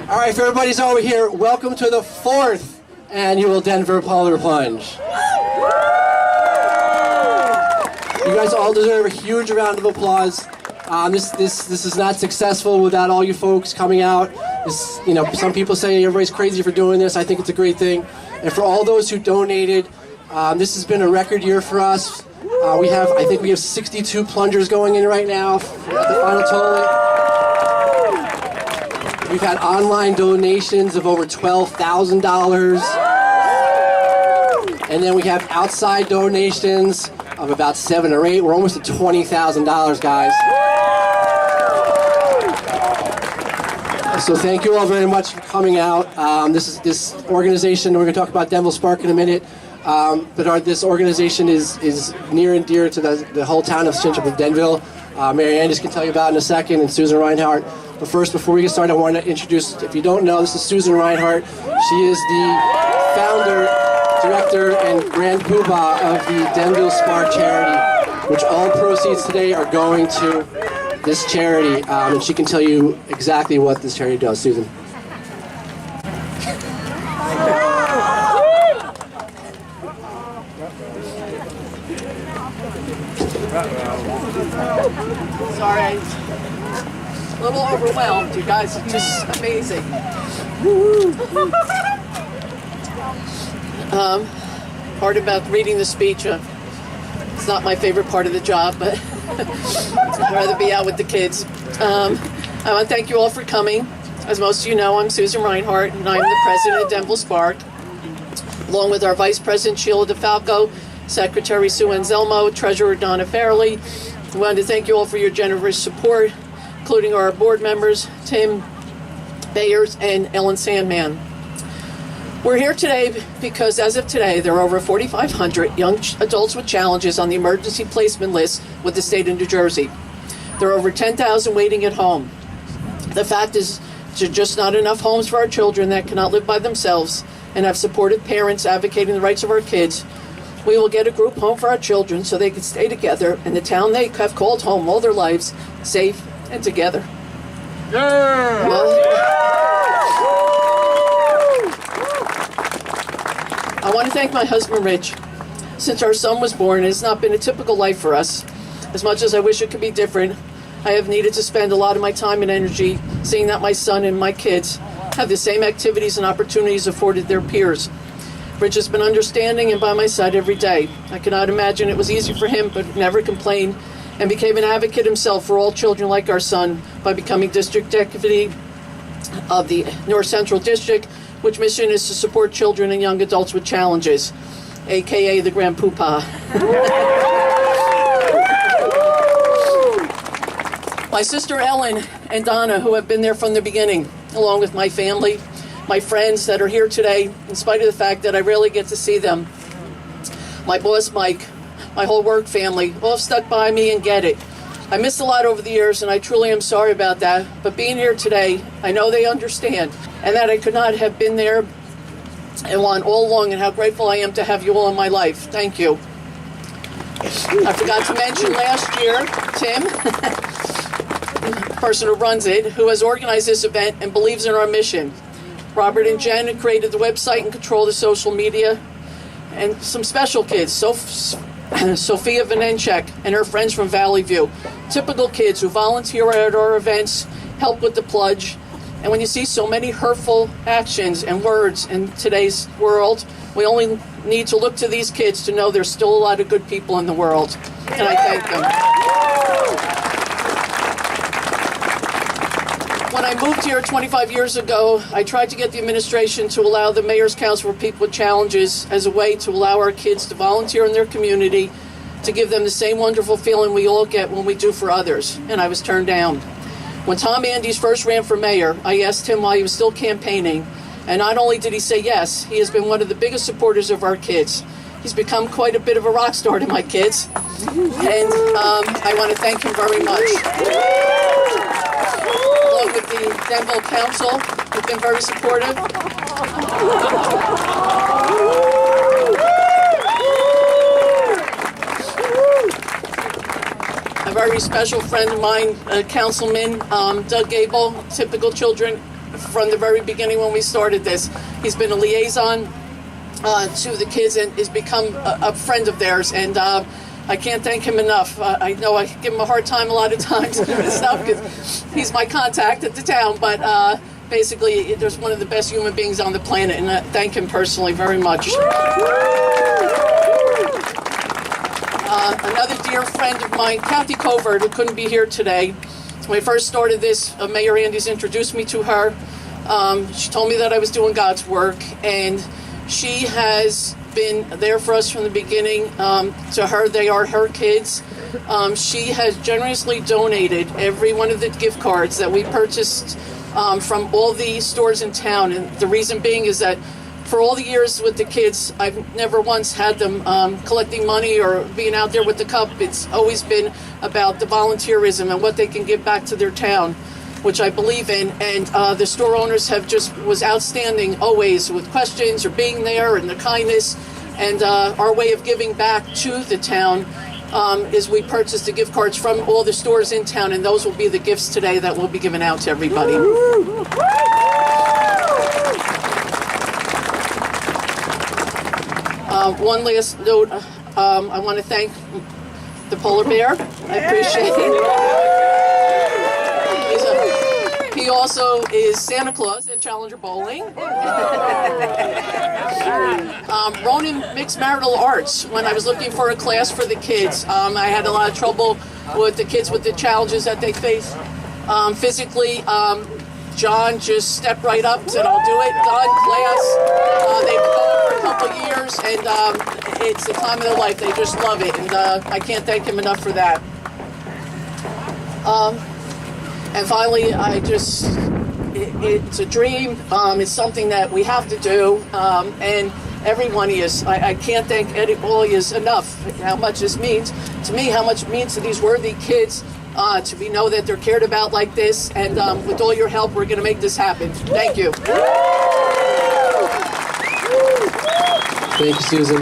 All right, if everybody's over here, welcome to the 4th annual Denver Plunge. You guys all deserve a huge round of applause. This is not successful without all you folks coming out. Some people say everybody's crazy for doing this. I think it's a great thing. And for all those who donated, this has been a record year for us. I think we have 62 plungers going in right now at the final total. We've had online donations of over $12,000. And then we have outside donations of about 7 or 8. We're almost at $20,000, guys. So thank you all very much for coming out. This organization, we're going to talk about Denville Spark in a minute, but this organization is near and dear to the whole town of Denville. Mary Ann can tell you about in a second, and Susan Reinhardt. But first, before we get started, I want to introduce, if you don't know, this is Susan Reinhardt. She is the founder, director, and grand poobah of the Denville Spark charity, which all proceeds today are going to this charity, and she can tell you exactly what this charity does. Susan. Sorry, a little overwhelmed. You guys are just amazing. Part about reading the speech, it's not my favorite part of the job, but I'd rather be out with the kids. I want to thank you all for coming. As most of you know, I'm Susan Reinhardt, and I'm the president of Denville Spark, along with our Vice President Sheila DeFalco, Secretary Sue Anselmo, Treasurer Donna Fairley. I wanted to thank you all for your generous support, including our board members, Tim Bayers and Ellen Sandman. We're here today because, as of today, there are over 4,500 young adults with challenges on the emergency placement list with the state of New Jersey. There are over 10,000 waiting at home. The fact is, there are just not enough homes for our children that cannot live by themselves and have supportive parents advocating the rights of our kids. We will get a group home for our children so they can stay together in the town they have called home all their lives, safe and together. Yeah. I want to thank my husband, Rich. Since our son was born, it has not been a typical life for us. As much as I wish it could be different, I have needed to spend a lot of my time and energy seeing that my son and my kids have the same activities and opportunities afforded their peers. Rich has been understanding and by my side every day. I cannot imagine it was easy for him, but never complained, and became an advocate himself for all children like our son by becoming district deputy of the North Central District, which mission is to support children and young adults with challenges, aka the Grand Poopah. My sister Ellen and Donna, who have been there from the beginning, along with my family, my friends that are here today, in spite of the fact that I rarely get to see them. My boss, Mike, my whole work family, all stuck by me and get it. I missed a lot over the years, and I truly am sorry about that. But being here today, I know they understand, and that I could not have been there and won all along, and how grateful I am to have you all in my life. Thank you. I forgot to mention last year, Tim, the person who runs it, who has organized this event and believes in our mission. Robert and Jen who created the website and control the social media, and some special kids, Sophia Vanenchek and her friends from Valley View. Typical kids who volunteer at our events, help with the Plunge. And when you see so many hurtful actions and words in today's world, we only need to look to these kids to know there's still a lot of good people in the world. And I thank them. When I moved here 25 years ago, I tried to get the administration to allow the Mayor's Council for People with Challenges as a way to allow our kids to volunteer in their community, to give them the same wonderful feeling we all get when we do for others, and I was turned down. When Tom Andes first ran for mayor, I asked him why he was still campaigning, and not only did he say yes, he has been one of the biggest supporters of our kids. He's become quite a bit of a rock star to my kids, and I want to thank him very much. Along with the Denville Council, who've been very supportive. A very special friend of mine, Councilman Doug Gable, typical children from the very beginning when we started this. He's been a liaison to the kids and has become a friend of theirs, and I can't thank him enough. I know I give him a hard time a lot of times and stuff because he's my contact at the town, but basically there's one of the best human beings on the planet, and I thank him personally very much. Another dear friend of mine, Kathy Covert, who couldn't be here today. When I first started this, Mayor Andes introduced me to her. She told me that I was doing God's work, and she has been there for us from the beginning. To her, they are her kids. She has generously donated every one of the gift cards that we purchased from all the stores in town. And the reason being is that for all the years with the kids, I've never once had them collecting money or being out there with the cup. It's always been about the volunteerism and what they can give back to their town, which I believe in. And the store owners have was outstanding always with questions or being there and the kindness. And our way of giving back to the town is we purchase the gift cards from all the stores in town, and those will be the gifts today that will be given out to everybody. One last note, I want to thank the polar bear. I appreciate it. He also is Santa Claus at Challenger Bowling. Ronan Mixed Marital Arts, when I was looking for a class for the kids, I had a lot of trouble with the kids with the challenges that they face physically. John just stepped right up and said, I'll do it, done, class. They've been going for a couple of years, and it's the time of their life. They just love it, and I can't thank him enough for that. And finally, it's a dream. It's something that we have to do, and everyone is. I can't thank all of you enough how much this means to me, how much it means to these worthy kids. To know that they're cared about like this, and with all your help, we're going to make this happen. Thank you. Thank you, Susan.